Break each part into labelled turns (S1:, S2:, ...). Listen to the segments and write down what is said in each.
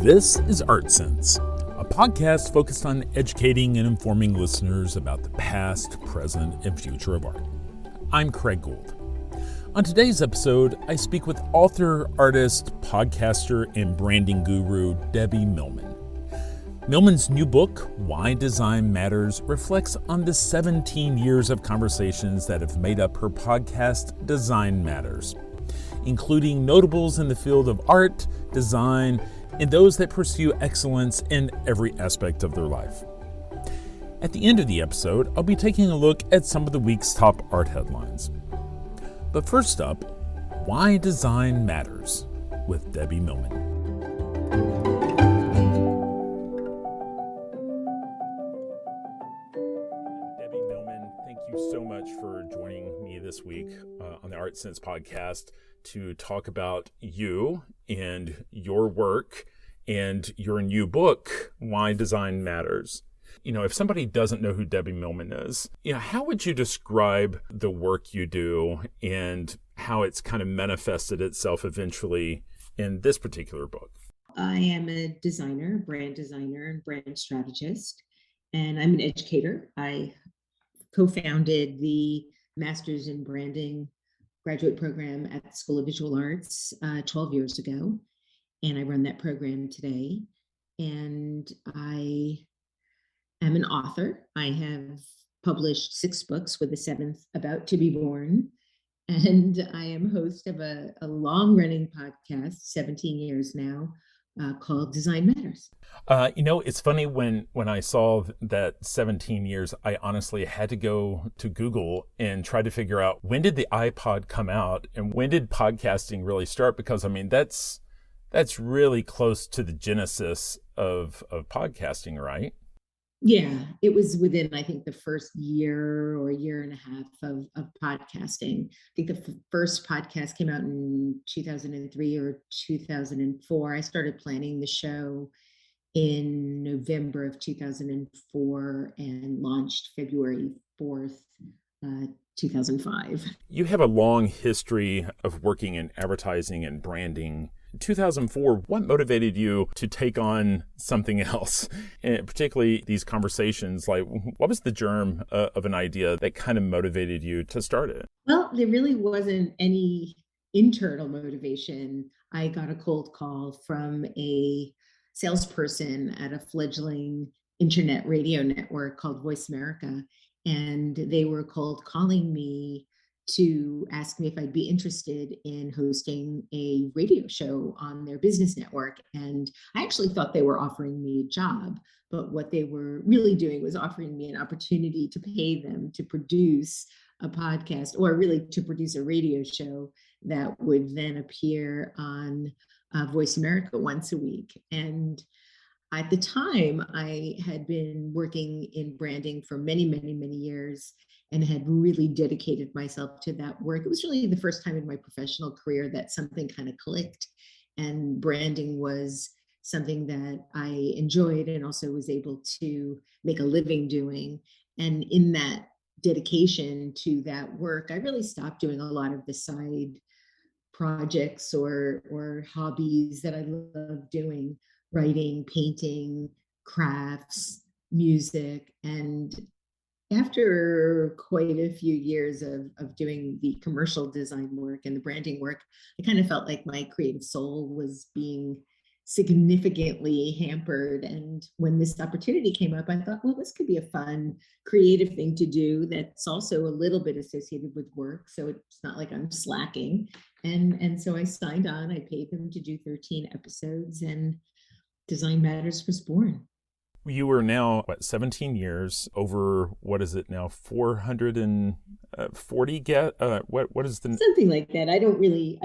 S1: This is Art Sense, a podcast focused on educating and informing listeners about the past, present, and future of art. I'm Craig Gould. On today's episode, I speak with author, artist, podcaster, and branding guru Debbie Millman. Millman's new book, Why Design Matters, reflects on the 17 years of conversations that have made up her podcast, Design Matters, including notables in the field of art, design, and those that pursue excellence in every aspect of their life. At the end of the episode, I'll be taking a look at some of the week's top art headlines. But first up, Why Design Matters with Debbie Millman. Debbie Millman, thank you so much for joining me this week on the Art Sense podcast to talk about you and your work and your new book, Why Design Matters. You know, if somebody doesn't know who Debbie Millman is, how would you describe the work you do and how it's kind of manifested itself eventually in this particular book?
S2: I am a designer, brand designer, and brand strategist, and I'm an educator. I co-founded the Masters in Branding graduate program at the School of Visual Arts 12 years ago, and I run that program today. And I am an author. I have published 6 books, with the 7th about to be born. And I am host of a long-running podcast, 17 years now, called Design Matters.
S1: It's funny when I saw that 17 years, I honestly had to go to Google and try to figure out when did the iPod come out and when did podcasting really start? Because that's really close to the genesis of podcasting, right?
S2: Yeah, it was within, I think, the first year or year and a half of podcasting. I think the first podcast came out in 2003 or 2004. I started planning the show in November of 2004 and launched February 4th, 2005. You
S1: have a long history of working in advertising and branding. In 2004, what motivated you to take on something else? And particularly these conversations, like what was the germ of an idea that kind of motivated you to start it?
S2: Well, there really wasn't any internal motivation. I got a cold call from a salesperson at a fledgling internet radio network called Voice America. And they were cold calling me to ask me if I'd be interested in hosting a radio show on their business network. And I actually thought they were offering me a job, but what they were really doing was offering me an opportunity to pay them to produce a podcast, or really to produce a radio show that would then appear on Voice America once a week. And at the time, I had been working in branding for many, many, many years and had really dedicated myself to that work. It was really the first time in my professional career that something kind of clicked, and branding was something that I enjoyed and also was able to make a living doing. And in that dedication to that work, I really stopped doing a lot of the side projects or hobbies that I love doing: writing, painting, crafts, music. And after quite a few years of doing the commercial design work and the branding work, I kind of felt like my creative soul was being significantly hampered. And when this opportunity came up, I thought, well, this could be a fun, creative thing to do that's also a little bit associated with work. So it's not like I'm slacking. And so I signed on. I paid them to do 13 episodes, and Design Matters was born.
S1: You were now, 17 years, over, what is it now, 440 what is the...
S2: Something like that. I don't really,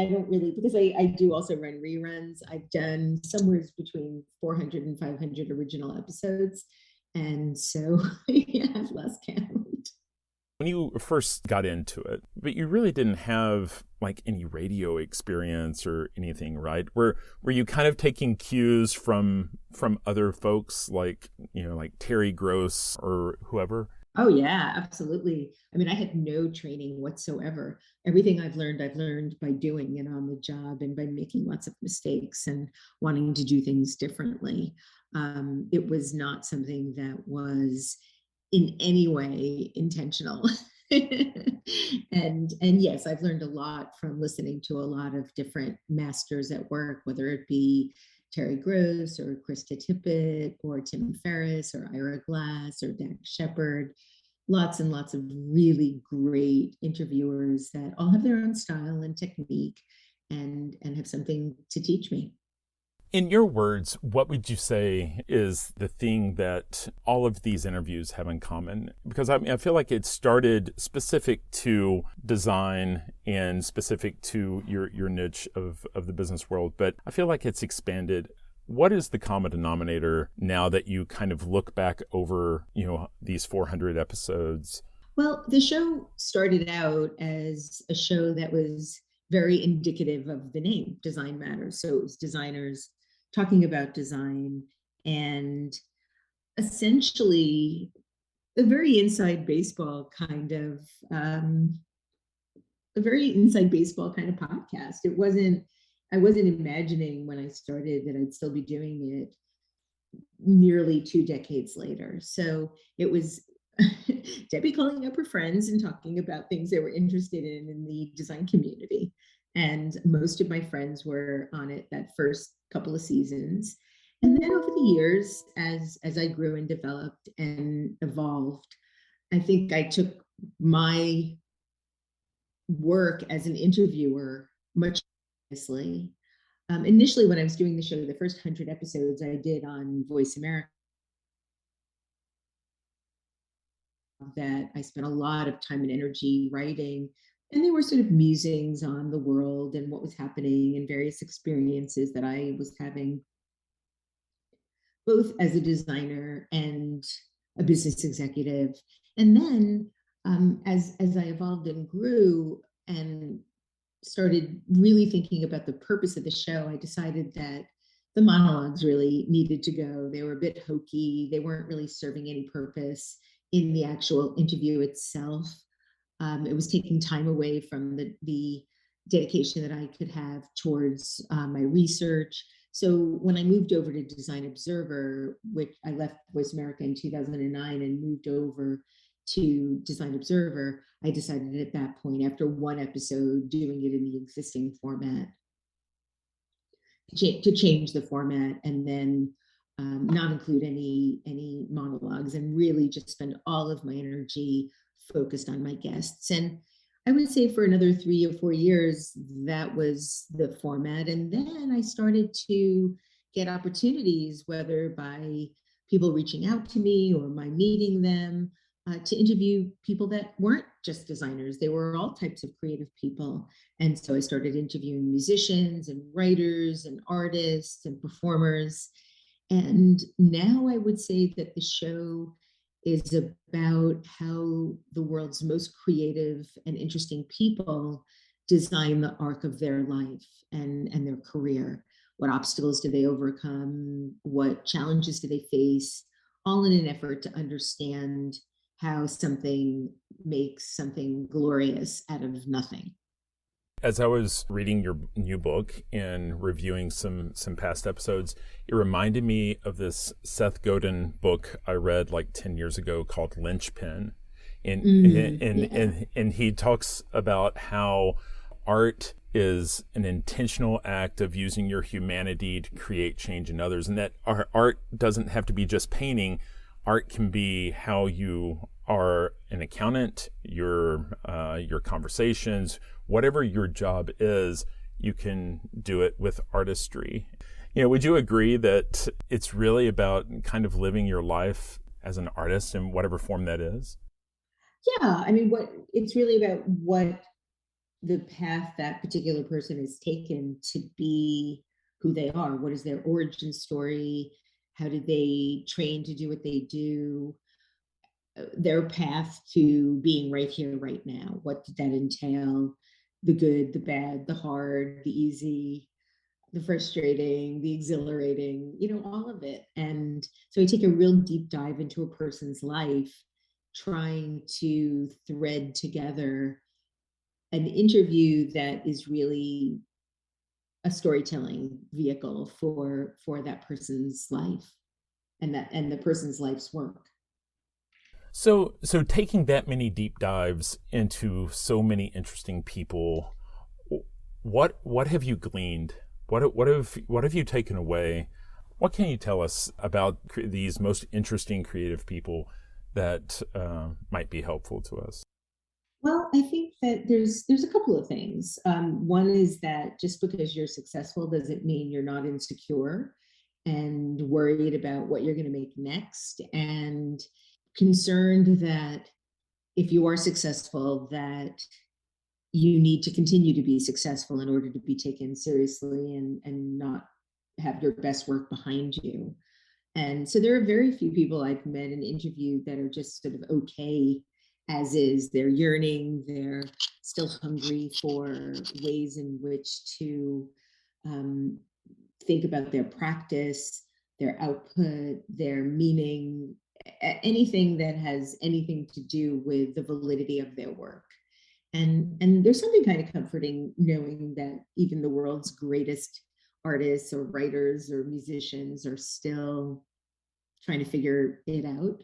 S2: because I do also run reruns. I've done somewhere between 400 and 500 original episodes. And so yeah, I've lost count.
S1: When you first got into it, but you really didn't have like any radio experience or anything, right? Were you kind of taking cues from other folks like Terry Gross or whoever?
S2: Oh yeah, absolutely. I mean, I had no training whatsoever. Everything I've learned by doing and on the job and by making lots of mistakes and wanting to do things differently. It was not something that was in any way intentional. And yes, I've learned a lot from listening to a lot of different masters at work, whether it be Terry Gross or Krista Tippett or Tim Ferriss or Ira Glass or Dax Shepard. Lots and lots of really great interviewers that all have their own style and technique and have something to teach me.
S1: In your words, what would you say is the thing that all of these interviews have in common? Because I mean, I feel like it started specific to design and specific to your niche of the business world, but I feel like it's expanded. What is the common denominator now that you kind of look back over, these 400 episodes?
S2: Well, the show started out as a show that was very indicative of the name Design Matters. So it was designers talking about design and essentially a very inside baseball kind of a very inside baseball kind of podcast. I wasn't imagining when I started that I'd still be doing it nearly 2 decades later. So it was Debbie calling up her friends and talking about things they were interested in the design community. And most of my friends were on it that first couple of seasons. And then over the years, as I grew and developed and evolved, I think I took my work as an interviewer much seriously. Initially, when I was doing the show, the first 100 episodes I did on Voice America, that I spent a lot of time and energy writing. And they were sort of musings on the world and what was happening and various experiences that I was having, both as a designer and a business executive. And then as I evolved and grew and started really thinking about the purpose of the show, I decided that the monologues really needed to go. They were a bit hokey. They weren't really serving any purpose in the actual interview itself. It was taking time away from the dedication that I could have towards my research. So when I moved over to Design Observer, which I left Voice America in 2009 and moved over to Design Observer, I decided at that point, after one episode doing it in the existing format, to change the format and then not include any monologues and really just spend all of my energy focused on my guests. And I would say for another 3 or 4 years, that was the format. And then I started to get opportunities, whether by people reaching out to me or my meeting them, to interview people that weren't just designers. They were all types of creative people. And so I started interviewing musicians and writers and artists and performers. And now I would say that the show is about how the world's most creative and interesting people design the arc of their life and their career. What obstacles do they overcome? What challenges do they face? All in an effort to understand how something makes something glorious out of nothing.
S1: As I was reading your new book and reviewing some past episodes, it reminded me of this Seth Godin book I read like 10 years ago called Lynchpin. And he talks about how art is an intentional act of using your humanity to create change in others, and that our art doesn't have to be just painting. Art can be how you are an accountant, your conversations, whatever your job is, you can do it with artistry. Would you agree that it's really about kind of living your life as an artist in whatever form that is?
S2: Yeah, I mean, what it's really about what the path that particular person has taken to be who they are. What is their origin story? How did they train to do what they do? Their path to being right here, right now. What did that entail? The good, the bad, the hard, the easy, the frustrating, the exhilarating, all of it. And so I take a real deep dive into a person's life trying to thread together an interview that is really a storytelling vehicle for that person's life and the person's life's work.
S1: So taking that many deep dives into so many interesting people, what have you gleaned? What have you taken away? What can you tell us about these most interesting creative people that might be helpful to us?
S2: Well, I think that there's a couple of things. One is that just because you're successful doesn't mean you're not insecure and worried about what you're going to make next, and concerned that if you are successful, that you need to continue to be successful in order to be taken seriously and not have your best work behind you. And so there are very few people I've met and interviewed that are just sort of okay as is. They're yearning, they're still hungry for ways in which to um, think about their practice, their output, their meaning, anything that has anything to do with the validity of their work. And there's something kind of comforting knowing that even the world's greatest artists or writers or musicians are still trying to figure it out.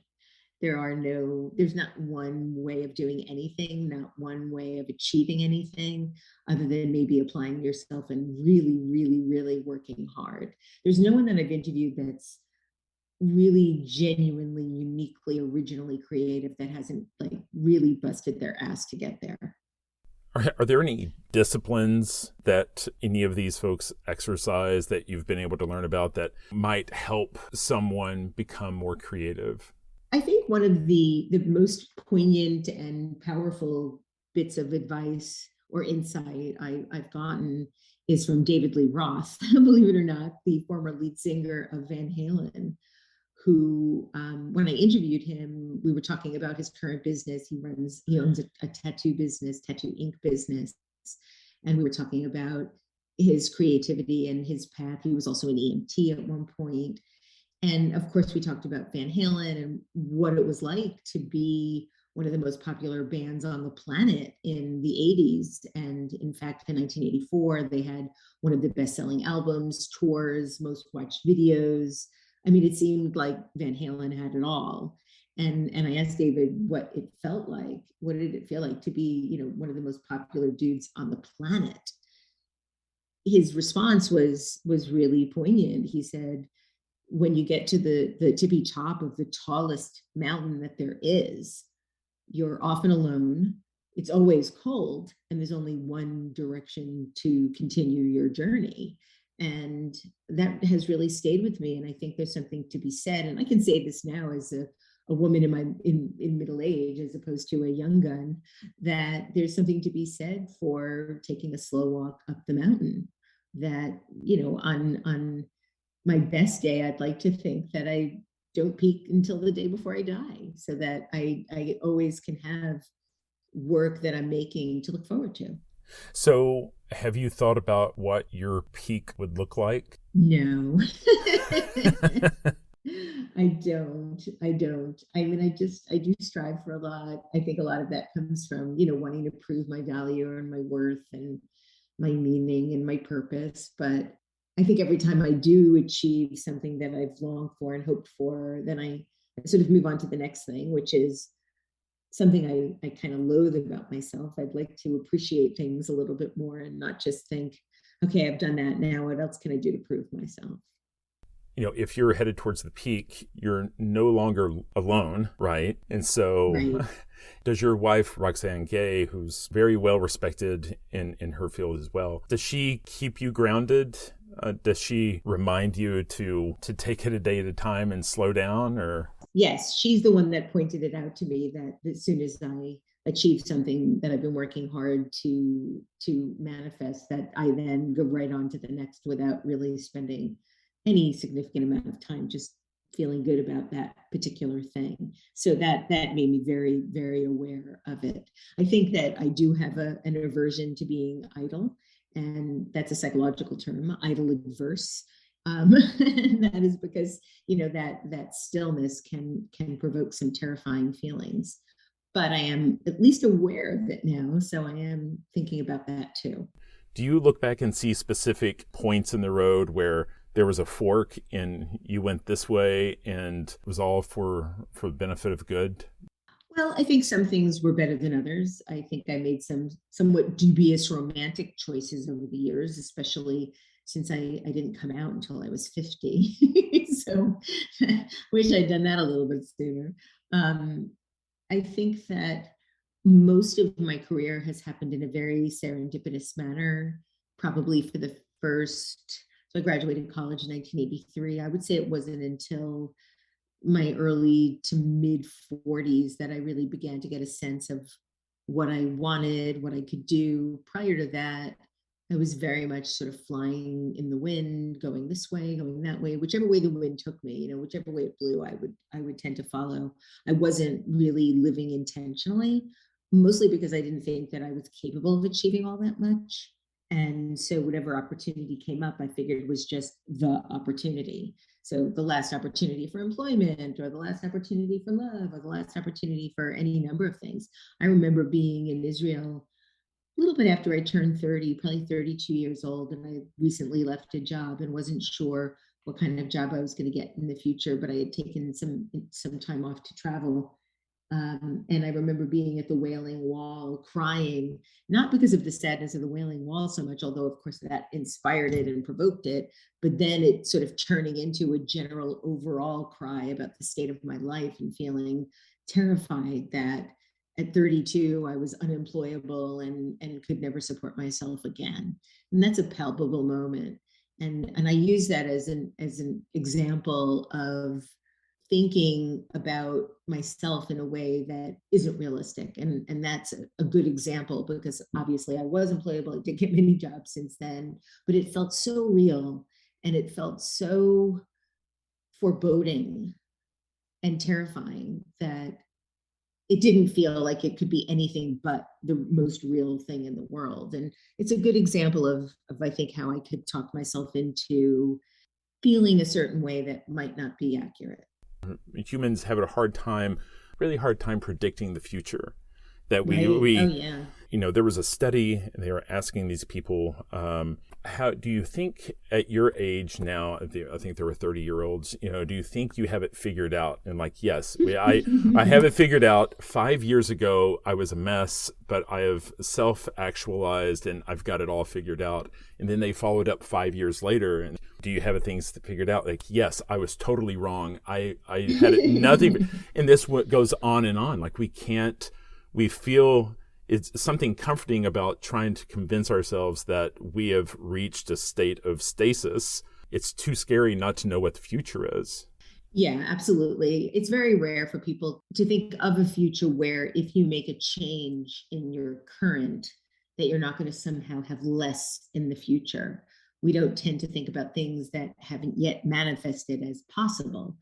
S2: There's not one way of doing anything, not one way of achieving anything other than maybe applying yourself and really, really, really working hard. There's no one that I've interviewed that's really genuinely, uniquely, originally creative that hasn't like really busted their ass to get there.
S1: Are there any disciplines that any of these folks exercise that you've been able to learn about that might help someone become more creative?
S2: I think one of the most poignant and powerful bits of advice or insight I've gotten is from David Lee Roth, believe it or not, the former lead singer of Van Halen, who, when I interviewed him, we were talking about his current business. He owns a tattoo business, tattoo ink business. And we were talking about his creativity and his path. He was also an EMT at one point. And of course, we talked about Van Halen and what it was like to be one of the most popular bands on the planet in the 80s. And in fact, in 1984, they had one of the best-selling albums, tours, most watched videos. I mean, it seemed like Van Halen had it all. And I asked David what it felt like. What did it feel like to be, one of the most popular dudes on the planet? His response was really poignant. He said, when you get to the tippy top of the tallest mountain that there is, you're often alone. It's always cold, and there's only one direction to continue your journey. And that has really stayed with me. And I think there's something to be said. And I can say this now as a woman in middle age, as opposed to a young gun, that there's something to be said for taking a slow walk up the mountain. That, on my best day, I'd like to think that I don't peak until the day before I die, so that I always can have work that I'm making to look forward to.
S1: So, have you thought about what your peak would look like?
S2: No. I don't. I don't. I mean, I do strive for a lot. I think a lot of that comes from, wanting to prove my value and my worth and my meaning and my purpose. But I think every time I do achieve something that I've longed for and hoped for, then I sort of move on to the next thing, which is something I kind of loathe about myself. I'd like to appreciate things a little bit more and not just think, okay, I've done that. Now what else can I do to prove myself?
S1: If you're headed towards the peak, you're no longer alone, right? And so
S2: Right.
S1: does your wife, Roxanne Gay, who's very well respected in her field as well, does she keep you grounded? Does she remind you to take it a day at a time and slow down? Or
S2: Yes, she's the one that pointed it out to me, that as soon as I achieve something that I've been working hard to manifest, that I then go right on to the next without really spending any significant amount of time just feeling good about that particular thing. So that made me very, very aware of it. I think that I do have an aversion to being idle, and that's a psychological term, idle adverse. And that is because, that stillness can provoke some terrifying feelings. But I am at least aware of it now, so I am thinking about that too.
S1: Do you look back and see specific points in the road where there was a fork and you went this way and it was all for the benefit of good?
S2: Well, I think some things were better than others. I think I made some somewhat dubious romantic choices over the years, especially since I didn't come out until I was 50. So wish I'd done that a little bit sooner. Um, I think that most of my career has happened in a very serendipitous manner, probably for the first. So I graduated college in 1983. I would say it wasn't until my early to mid 40s that I really began to get a sense of what I wanted, what I could do. Prior to that, I was very much sort of flying in the wind, going this way, going that way, whichever way the wind took me, whichever way it blew, I would tend to follow. I wasn't really living intentionally, mostly because I didn't think that I was capable of achieving all that much. And so whatever opportunity came up, I figured was just the opportunity. So the last opportunity for employment, or the last opportunity for love, or the last opportunity for any number of things. I remember being in Israel a little bit after I turned 30, probably 32 years old, and I recently left a job and wasn't sure what kind of job I was going to get in the future, but I had taken some time off to travel. And I remember being at the Wailing Wall crying, not because of the sadness of the Wailing Wall so much, although of course that inspired it and provoked it, but then it sort of turning into a general overall cry about the state of my life and feeling terrified that at 32 I was unemployable and could never support myself again. And that's a palpable moment. And I use that as an example of thinking about myself in a way that isn't realistic. And that's a good example, because obviously I was employable. I did get many jobs since then, but it felt so real and it felt so foreboding and terrifying that it didn't feel like it could be anything but the most real thing in the world. And it's a good example of I think how I could talk myself into feeling a certain way that might not be accurate.
S1: Humans have a hard time, really hard time predicting the future. That
S2: Right. Oh yeah.
S1: there was a study and they were asking these people, how do you think at your age now, I think there were 30-year-olds, do you think you have it figured out? And like, yes, I have it figured out. 5 years ago, I was a mess, but I have self-actualized and I've got it all figured out. And then they followed up 5 years later and do you have things figured out? Like, yes, I was totally wrong. I had nothing. And this goes on and on. Like we feel it's something comforting about trying to convince ourselves that we have reached a state of stasis. It's too scary not to know what the future is.
S2: Yeah, absolutely. It's very rare for people to think of a future where if you make a change in your current, that you're not going to somehow have less in the future. We don't tend to think about things that haven't yet manifested as possible.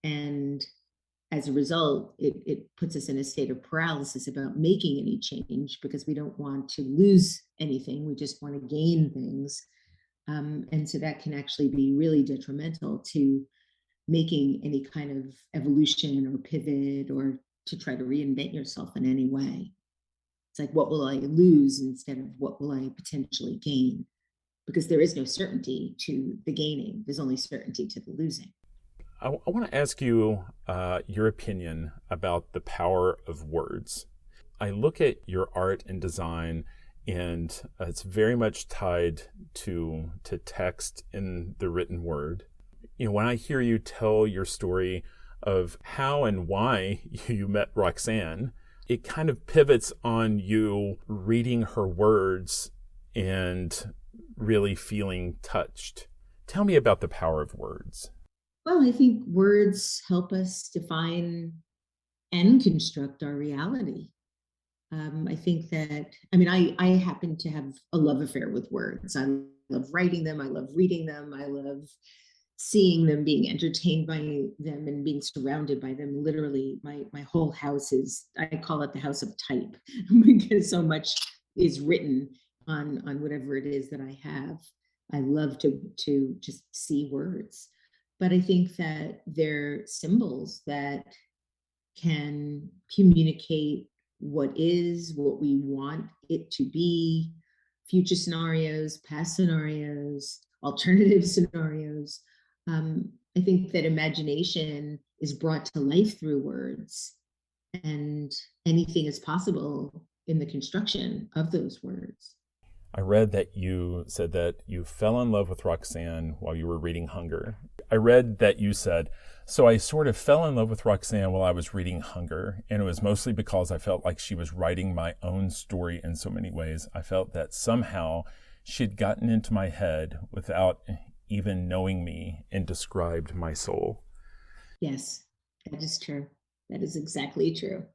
S2: And as a result, it puts us in a state of paralysis about making any change because we don't want to lose anything. We just want to gain things. And so that can actually be really detrimental to making any kind of evolution or pivot or to try to reinvent yourself in any way. It's like, what will I lose instead of what will I potentially gain? Because there is no certainty to the gaining, there's only certainty to the losing.
S1: I want to ask you your opinion about the power of words. I look at your art and design, and it's very much tied to text in the written word. When I hear you tell your story of how and why you met Roxanne, it kind of pivots on you reading her words and really feeling touched. Tell me about the power of words.
S2: Well, I think words help us define and construct our reality. I think that, I happen to have a love affair with words. I love writing them. I love reading them. I love seeing them, being entertained by them, and being surrounded by them. Literally, my whole house is, I call it the house of type because so much is written on whatever it is that I have. I love to just see words. But I think that they're symbols that can communicate what is, what we want it to be, future scenarios, past scenarios, alternative scenarios. I think that imagination is brought to life through words, and anything is possible in the construction of those words.
S1: I read that you said that you fell in love with Roxanne while you were reading Hunger. I read that you said, so I sort of fell in love with Roxanne while I was reading Hunger, and it was mostly because I felt like she was writing my own story in so many ways. I felt that somehow she'd gotten into my head without even knowing me and described my soul.
S2: Yes, that is true. That is exactly true.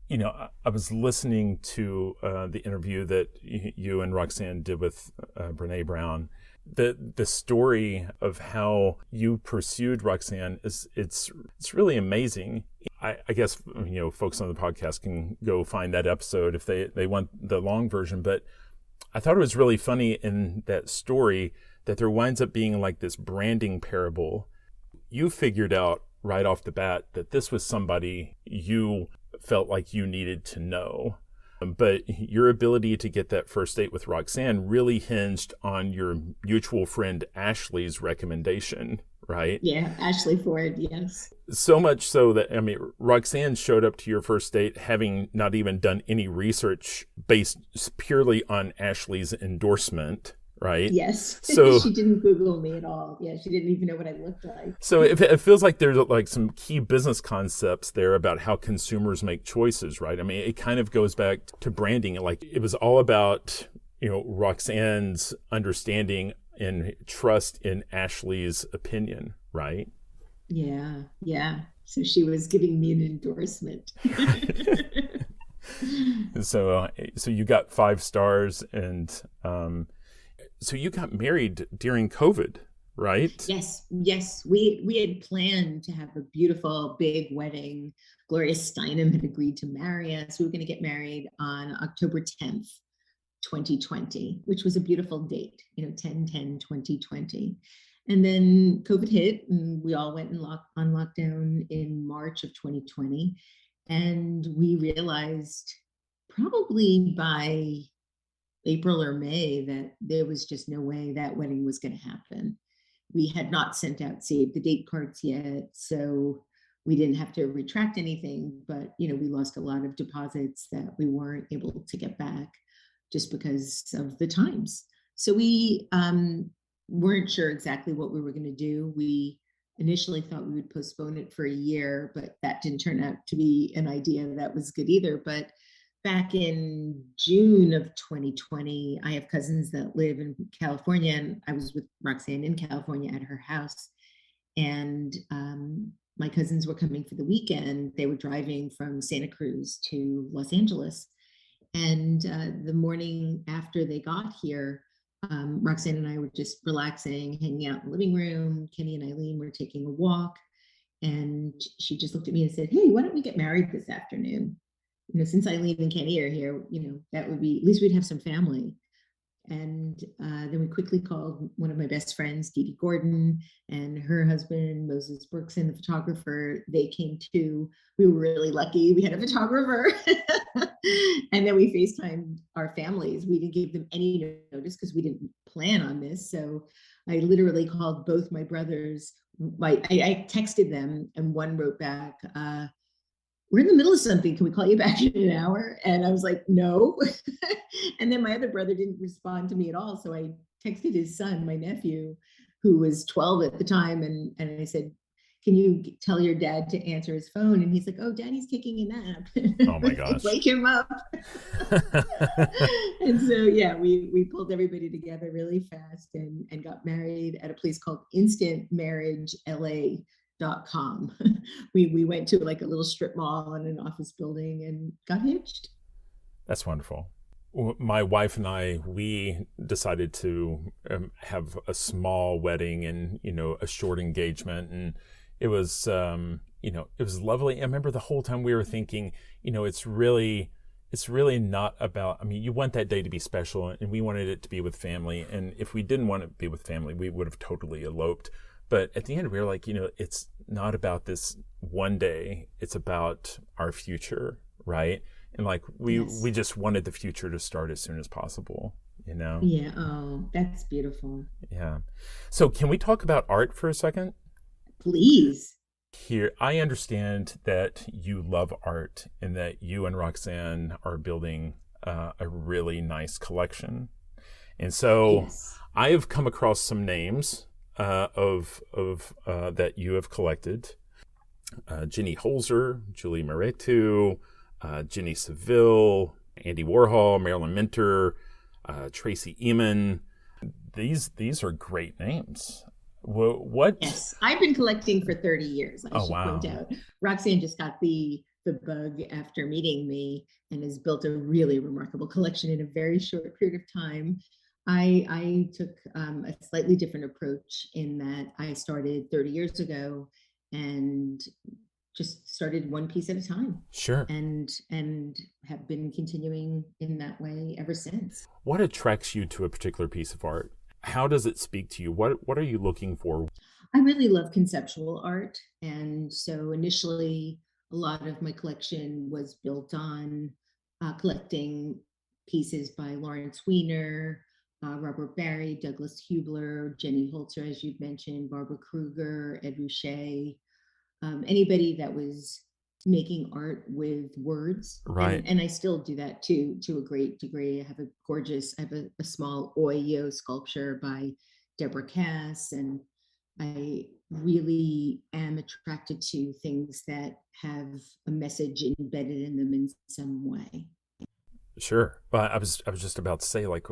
S1: You know, I was listening to the interview that you and Roxanne did with Brene Brown. The story of how you pursued Roxanne it's really amazing. I guess, you know, folks on the podcast can go find that episode if they want the long version. But I thought it was really funny in that story that there winds up being like this branding parable. You figured out right off the bat that this was somebody you felt like you needed to know. But your ability to get that first date with Roxanne really hinged on your mutual friend Ashley's recommendation, right?
S2: Yeah, Ashley Ford, yes.
S1: So much so that, I mean, Roxanne showed up to your first date having not even done any research based purely on Ashley's endorsement, right?
S2: Yes.
S1: So
S2: she didn't Google me at all. Yeah, she didn't even know what I looked like.
S1: So it feels like there's like some key business concepts there about how consumers make choices, right? I mean, it kind of goes back to branding. Like it was all about, you know, Roxanne's understanding and trust in Ashley's opinion, right?
S2: Yeah, yeah. So she was giving me an endorsement.
S1: So you got 5 stars, and so you got married during COVID, right?
S2: Yes, yes. We had planned to have a beautiful big wedding. Gloria Steinem had agreed to marry us. We were going to get married on October 10th, 2020, which was a beautiful date, you know, 10/10/2020. And then COVID hit, and we all went on lockdown in March of 2020. And we realized probably by April or May that there was just no way that wedding was going to happen. We had not sent out save the date cards yet, so we didn't have to retract anything, but you know, we lost a lot of deposits that we weren't able to get back just because of the times. So we weren't sure exactly what we were going to do. We initially thought we would postpone it for a year, but that didn't turn out to be an idea that was good either. But back in June of 2020, I have cousins that live in California, and I was with Roxanne in California at her house. And my cousins were coming for the weekend. They were driving from Santa Cruz to Los Angeles. And the morning after they got here, Roxanne and I were just relaxing, hanging out in the living room. Kenny and Eileen were taking a walk. And she just looked at me and said, "Hey, why don't we get married this afternoon? You know, since Eileen and Kenny are here, you know, that would be, at least we'd have some family." And then we quickly called one of my best friends, Dee Dee Gordon, and her husband, Moses Berkson, the photographer. They came too. We were really lucky. We had a photographer. And then we FaceTimed our families. We didn't give them any notice because we didn't plan on this. So I literally called both my brothers. I texted them, and one wrote back, "We're in the middle of something. Can we call you back in an hour?" And I was like, "No." And then my other brother didn't respond to me at all. So I texted his son, my nephew, who was 12 at the time. And I said, "Can you tell your dad to answer his phone?" And he's like, "Oh, Daddy's taking a nap."
S1: Oh my gosh.
S2: Wake him up. And so, yeah, we pulled everybody together really fast and got married at a place called InstantMarriageLA.com. We went to like a little strip mall and an office building and got hitched.
S1: That's wonderful. My wife and I, we decided to have a small wedding and, you know, a short engagement. And it was, you know, it was lovely. I remember the whole time we were thinking, you know, it's really it's really not about, I mean, you want that day to be special, and we wanted it to be with family. And if we didn't want it to be with family, we would have totally eloped. But at the end, we were like, it's not about this one day. It's about our future, right? And like, we just wanted the future to start as soon as possible,
S2: Yeah. Oh, that's beautiful.
S1: Yeah. So can we talk about art for a second?
S2: Please.
S1: Here, I understand that you love art and that you and Roxanne are building a really nice collection. And so
S2: Yes.
S1: I have come across some names of that you have collected. Ginny Holzer, Julie Moretu, Ginny Seville, Andy Warhol, Marilyn Minter, Tracy Emin. These are great names. What?
S2: Yes, I've been collecting for 30 years. I
S1: Oh,
S2: should
S1: wow.
S2: point out. Roxanne just got the bug after meeting me and has built a really remarkable collection in a very short period of time. I took a slightly different approach in that I started 30 years ago and just started one piece at a time,
S1: Sure.
S2: and have been continuing in that way ever since.
S1: What attracts you to a particular piece of art? How does it speak to you? What are you looking for?
S2: I really love conceptual art. And so initially, a lot of my collection was built on collecting pieces by Lawrence Weiner, Robert Barry, Douglas Hubler, Jenny Holzer, as you've mentioned, Barbara Kruger, Ed Ruscha, anybody that was making art with words.
S1: Right.
S2: And I still do that too, to a great degree. I have a small Oyo sculpture by Deborah Cass, and I really am attracted to things that have a message embedded in them in some way.
S1: Sure. But I was just about to say, like,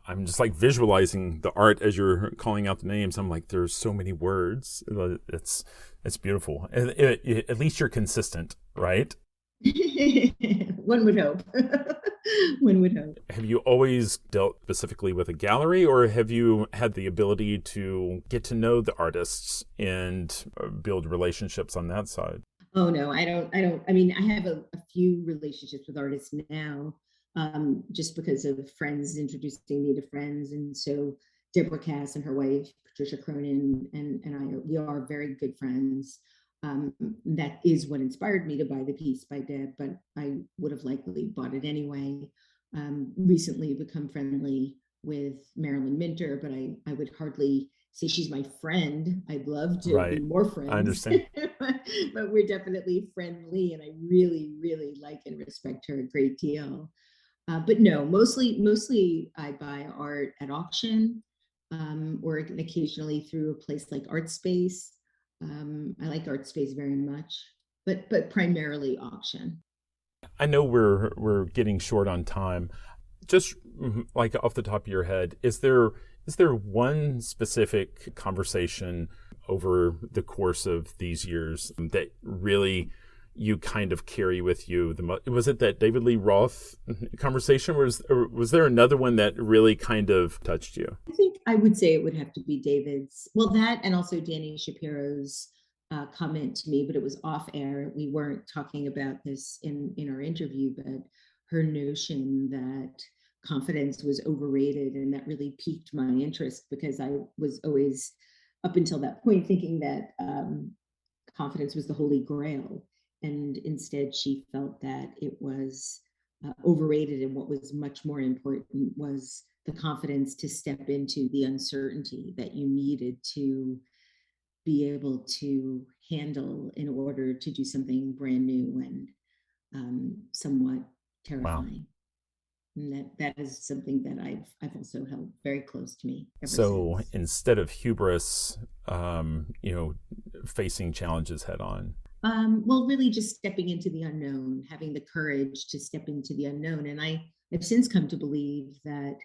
S1: I'm just like visualizing the art as you're calling out the names. I'm like, there's so many words. It's beautiful. At least you're consistent, right?
S2: One would hope. One would hope.
S1: Have you always dealt specifically with a gallery, or have you had the ability to get to know the artists and build relationships on that side?
S2: Oh no, I don't. I mean, I have a few relationships with artists now, just because of friends introducing me to friends, and so Deborah Cass and her wife Patricia Cronin and I, we are very good friends. That is what inspired me to buy the piece by Deb, but I would have likely bought it anyway. Recently become friendly with Marilyn Minter, but I would hardly say she's my friend. I'd love to
S1: Right.
S2: be more
S1: I
S2: friends,
S1: understand.
S2: but we're definitely friendly, and I really, really like and respect her a great deal. But no, mostly I buy art at auction, or occasionally through a place like Art Space. I like Art Space very much, but primarily auction.
S1: I know we're getting short on time. Just like off the top of your head, is there one specific conversation over the course of these years that really you kind of carry with you the most? Was it that David Lee Roth conversation? Or was there another one that really kind of touched you?
S2: I think I would say it would have to be David's. Well, that and also Danny Shapiro's comment to me, but it was off air. We weren't talking about this in our interview, but her notion that confidence was overrated, and that really piqued my interest because I was always up until that point thinking that confidence was the holy grail, and instead she felt that it was overrated, and what was much more important was the confidence to step into the uncertainty that you needed to be able to handle in order to do something brand new and somewhat
S1: Wow.
S2: terrifying. And that is something that I've also held very close to me ever
S1: So
S2: since.
S1: instead of hubris, facing challenges head on.
S2: Well, really just stepping into the unknown, having the courage to step into the unknown. And I've since come to believe that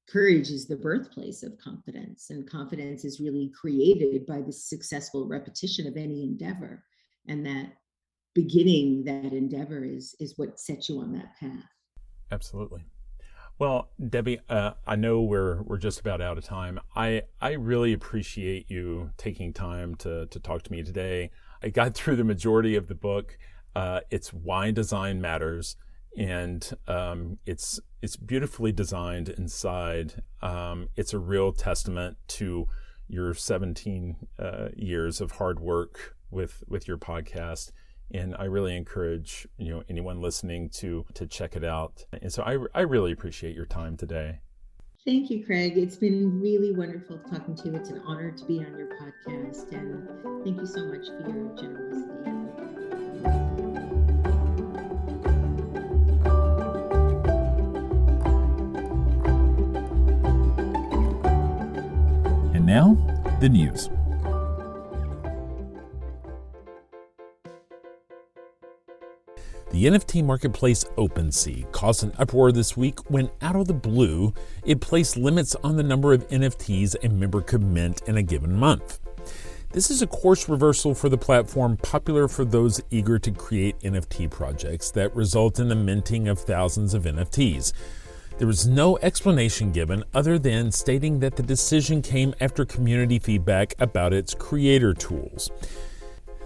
S2: courage is the birthplace of confidence, and confidence is really created by the successful repetition of any endeavor. And that beginning that endeavor is what sets you on that path.
S1: Absolutely. Well, Debbie, I know we're just about out of time. I really appreciate you taking time to talk to me today. I got through the majority of the book. It's Why Design Matters, and it's beautifully designed inside. It's a real testament to your 17 years of hard work with your podcast, and I really encourage anyone listening to check it out. And so I really appreciate your time today.
S2: Thank you, Craig. It's been really wonderful talking to you. It's an honor to be on your podcast, and thank you so much for your generosity.
S1: And now, the news. The NFT marketplace OpenSea caused an uproar this week when, out of the blue, it placed limits on the number of NFTs a member could mint in a given month. This is a course reversal for the platform, popular for those eager to create NFT projects that result in the minting of thousands of NFTs. There was no explanation given other than stating that the decision came after community feedback about its creator tools.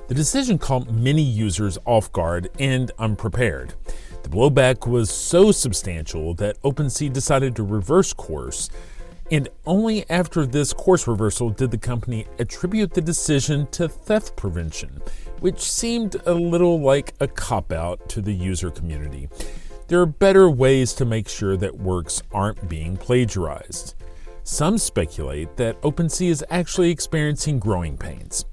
S1: The decision caught many users off guard and unprepared. The blowback was so substantial that OpenSea decided to reverse course, and only after this course reversal did the company attribute the decision to theft prevention, which seemed a little like a cop-out to the user community. There are better ways to make sure that works aren't being plagiarized. Some speculate that OpenSea is actually experiencing growing pains.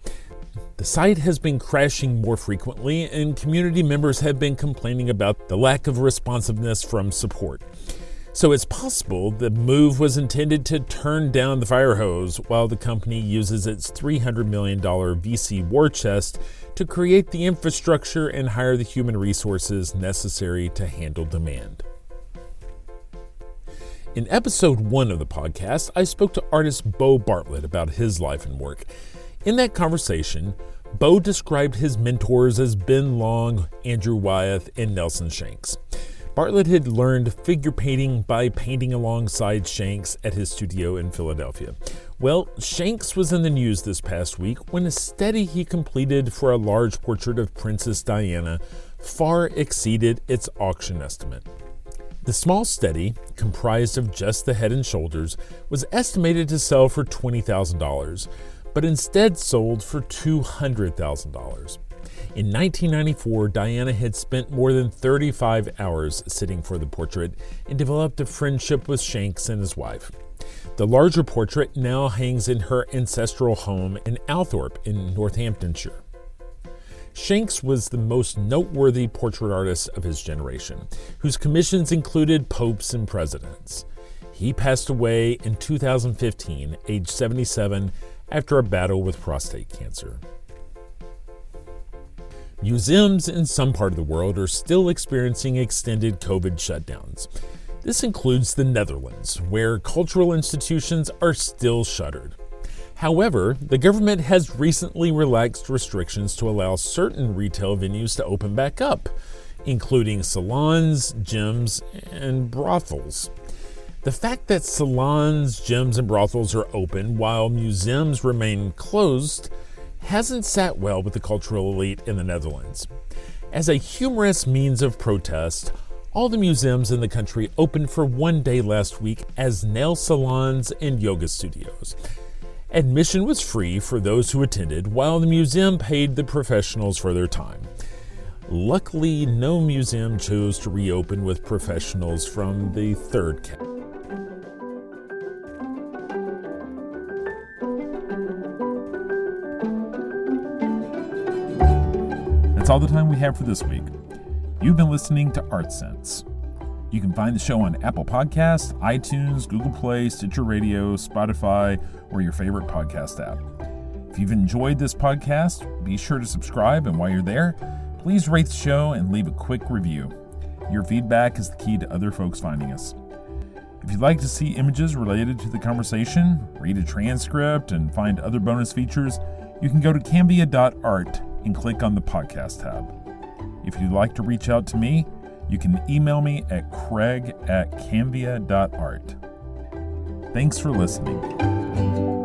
S1: The site has been crashing more frequently, and community members have been complaining about the lack of responsiveness from support. So it's possible the move was intended to turn down the fire hose while the company uses its $300 million VC war chest to create the infrastructure and hire the human resources necessary to handle demand. In episode 1 of the podcast, I spoke to artist Bo Bartlett about his life and work. In that conversation, Bo described his mentors as Ben Long, Andrew Wyeth, and Nelson Shanks. Bartlett had learned figure painting by painting alongside Shanks at his studio in Philadelphia. Well, Shanks was in the news this past week when a study he completed for a large portrait of Princess Diana far exceeded its auction estimate. The small study, comprised of just the head and shoulders, was estimated to sell for $20,000. But instead sold for $200,000. In 1994, Diana had spent more than 35 hours sitting for the portrait and developed a friendship with Shanks and his wife. The larger portrait now hangs in her ancestral home in Althorpe in Northamptonshire. Shanks was the most noteworthy portrait artist of his generation, whose commissions included popes and presidents. He passed away in 2015, age 77, after a battle with prostate cancer. Museums in some part of the world are still experiencing extended COVID shutdowns. This includes the Netherlands, where cultural institutions are still shuttered. However, the government has recently relaxed restrictions to allow certain retail venues to open back up, including salons, gyms, and brothels. The fact that salons, gyms, and brothels are open while museums remain closed hasn't sat well with the cultural elite in the Netherlands. As a humorous means of protest, all the museums in the country opened for one day last week as nail salons and yoga studios. Admission was free for those who attended, while the museum paid the professionals for their time. Luckily, no museum chose to reopen with professionals from the third category. That's all the time we have for this week. You've been listening to Art Sense. You can find the show on Apple Podcasts, iTunes, Google Play, Stitcher Radio, Spotify, or your favorite podcast app. If you've enjoyed this podcast, be sure to subscribe, and while you're there, please rate the show and leave a quick review. Your feedback is the key to other folks finding us. If you'd like to see images related to the conversation, read a transcript, and find other bonus features, you can go to canvia.art and click on the podcast tab. If you'd like to reach out to me, you can email me at craig@canvia.art. Thanks for listening.